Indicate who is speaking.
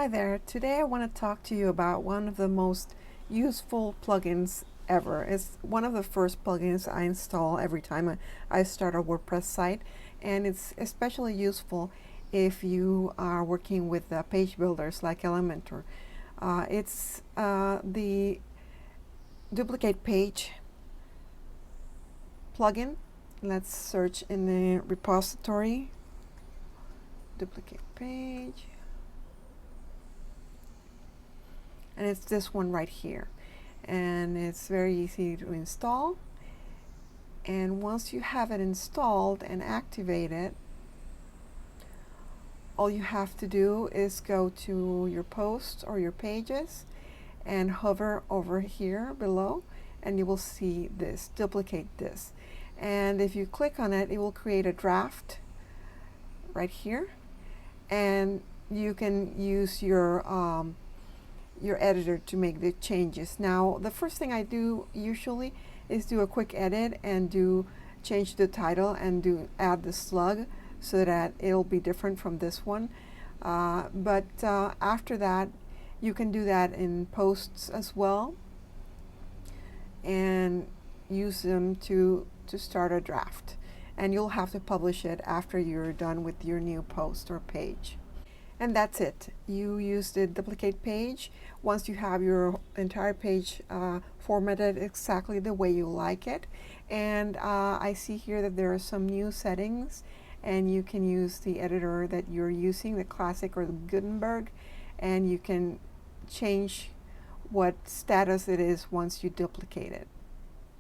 Speaker 1: Hi there. Today I want to talk to you about one of the most useful plugins ever. It's one of the first plugins I install every time I start a WordPress site, and it's especially useful if you are working with page builders like Elementor. It's the duplicate page plugin. Let's search in the repository. Duplicate page. And it's this one right here, and it's very easy to install. And once you have it installed and activated, all you have to do is go to your posts or your pages and hover over here below, and you will see this, duplicate this. And if you click on it, it will create a draft right here, and you can use your editor to make the changes. Now, the first thing I do usually is do a quick edit and change the title and add the slug so that it'll be different from this one. But after that, you can do that in posts as well and use them to start a draft. And you'll have to publish it after you're done with your new post or page. And that's it. You use the duplicate page. Once you have your entire page formatted exactly the way you like it. And I see here that there are some new settings, and you can use the editor that you're using, the Classic or the Gutenberg, and you can change what status it is once you duplicate it.